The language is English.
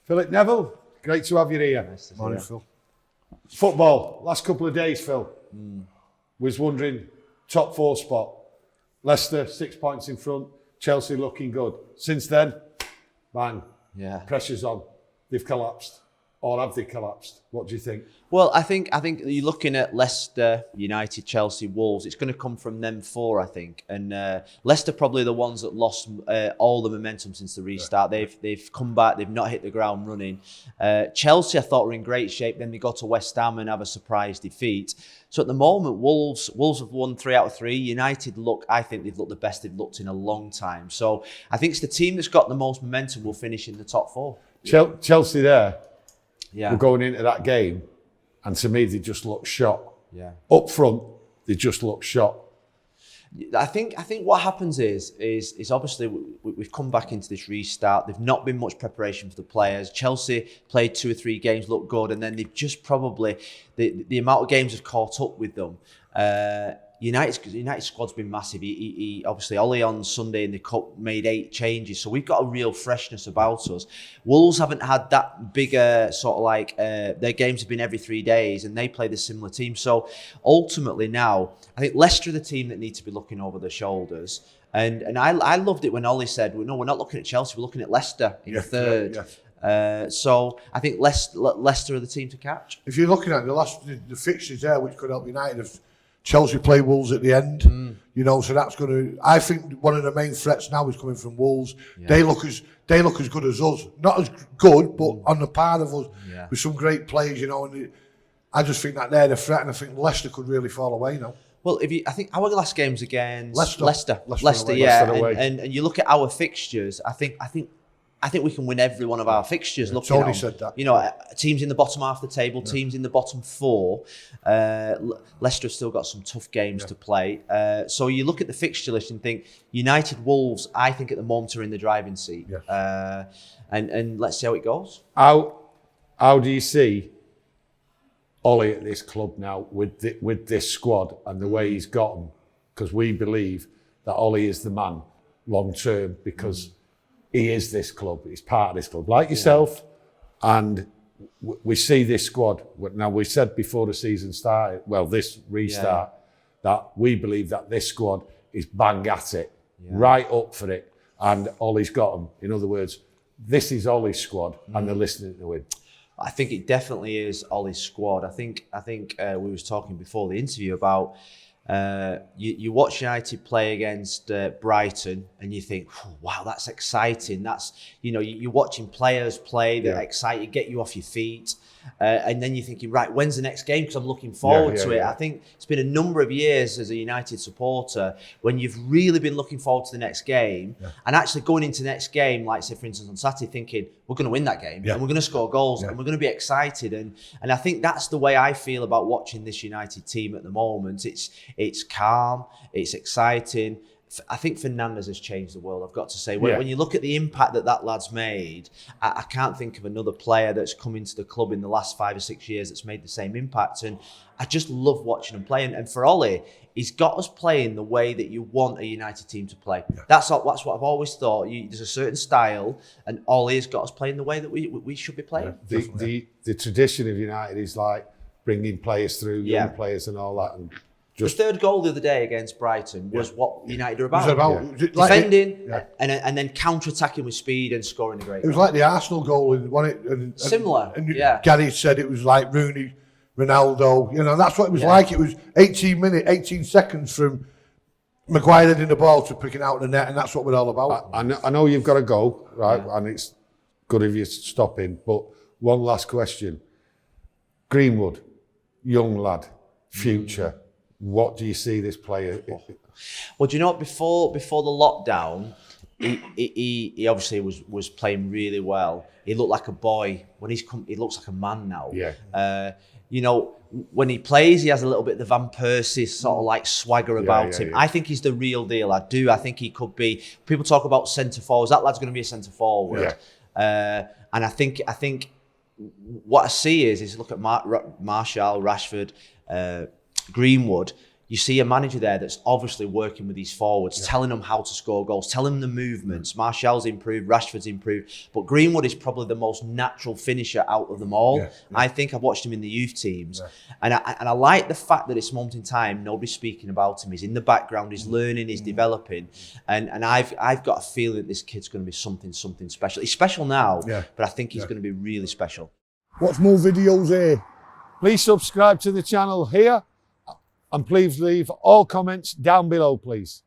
Phil Neville, great to have you here. Nice to see Morning, you. Phil. Football, last couple of days, Phil. Was wondering, top 4 spot. Leicester, 6 points in front. Chelsea looking good. Since then, bang, Yeah. pressure's on. They've collapsed. Or have they collapsed? What do you think? Well, I think you're looking at Leicester, United, Chelsea, Wolves. It's going to come from them 4, I think. And Leicester probably the ones that lost all the momentum since the restart. They've come back. They've not hit the ground running. Chelsea, I thought, were in great shape. Then they got to West Ham and have a surprise defeat. So at the moment, Wolves have won 3 out of 3. United I think they've looked the best they've looked in a long time. So I think it's the team that's got the most momentum will finish in the top 4. Chelsea there. Yeah. We're going into that game, and to me, they just look shot. Yeah. Up front, they just look shot. I think what happens is obviously we've come back into this restart. There've not been much preparation for the players. Chelsea played 2 or 3 games, looked good, and then they've just probably the amount of games have caught up with them. United squad's been massive. He obviously Ollie on Sunday in the cup made 8 changes, so we've got a real freshness about us. Wolves haven't had that bigger sort of like their games have been every 3 days, and they play the similar team. So ultimately now, I think Leicester are the team that need to be looking over their shoulders. And I loved it when Ollie said, well, no, we're not looking at Chelsea, we're looking at Leicester in third. Yeah. So I think Leicester are the team to catch. If you're looking at the fixtures there, which could help United, if Chelsea play Wolves at the end, so that's going to. I think one of the main threats now is coming from Wolves. Yeah. They look as good as us, not as good, but on the par of us with some great players, And I just think that they're the threat, and I think Leicester could really fall away now. Well, I think our last game's against Leicester, away. yeah, Leicester away. And you look at our fixtures, I think we can win every one of our fixtures. Yeah, Tony said that. Teams in the bottom half of the table, teams in the bottom 4. Leicester have still got some tough games to play. So you look at the fixture list and think United, Wolves, I think at the moment are in the driving seat. Yeah. And let's see how it goes. How do you see Ollie at this club now with this squad and the way he's got them? Because we believe that Ollie is the man long term because he is this club. He's part of this club, like yourself. And we see this squad. Now, we said before the season started, this restart, that we believe that this squad is bang at it, right up for it. And Ollie's got them. In other words, this is Ollie's squad, and they're listening to him. I think it definitely is Ollie's squad. I think we was talking before the interview about you watch United play against Brighton and you think, oh, wow, that's exciting. That's you're watching players play that excite you, get you off your feet, and then you're thinking, right, when's the next game? Because I'm looking forward to it. I think it's been a number of years as a United supporter when you've really been looking forward to the next game, and actually going into the next game, like say for instance on Saturday, thinking we're going to win that game and we're going to score goals and we're going to be excited, and I think that's the way I feel about watching this United team at the moment. It's calm, it's exciting. I think Fernandes has changed the world, I've got to say. When you look at the impact that lad's made, I can't think of another player that's come into the club in the last 5 or 6 years that's made the same impact. And I just love watching him play. And for Ollie, he's got us playing the way that you want a United team to play. Yeah. That's what I've always thought. There's a certain style, and Ollie's got us playing the way that we should be playing. Yeah. The tradition of United is like bringing players through, young players and all that. And the 3rd goal the other day against Brighton was what United are about. Defending and then counter-attacking with speed and scoring a great goal. It was like the Arsenal goal. And similar, Gary said it was like Rooney, Ronaldo. That's what it was like. It was 18 seconds from Maguire heading the ball to picking out the net, and that's what we're all about. I know you've got to go, right? Yeah. And it's good of you stopping. But one last question. Greenwood, young lad, future. What do you see this player? Well, do you know what? Before the lockdown, he obviously was playing really well. He looked like a boy. When he looks like a man now. Yeah. When he plays, he has a little bit of the Van Persie sort of like swagger about him. Yeah. I think he's the real deal. I do. I think he could be. People talk about centre forwards. That lad's going to be a centre forward. Yeah. And I think what I see is look at Martial, Rashford, Greenwood. You see a manager there that's obviously working with his forwards, telling them how to score goals, telling them the movements. Martial's improved, Rashford's improved, but Greenwood is probably the most natural finisher out of them all. I think I've watched him in the youth teams, and I like the fact that at this moment in time, nobody's speaking about him. He's in the background, he's learning, he's developing, and I've got a feeling that this kid's going to be something special. He's special now, but I think he's going to be really special. Watch more videos here. Please subscribe to the channel here, and please leave all comments down below, please.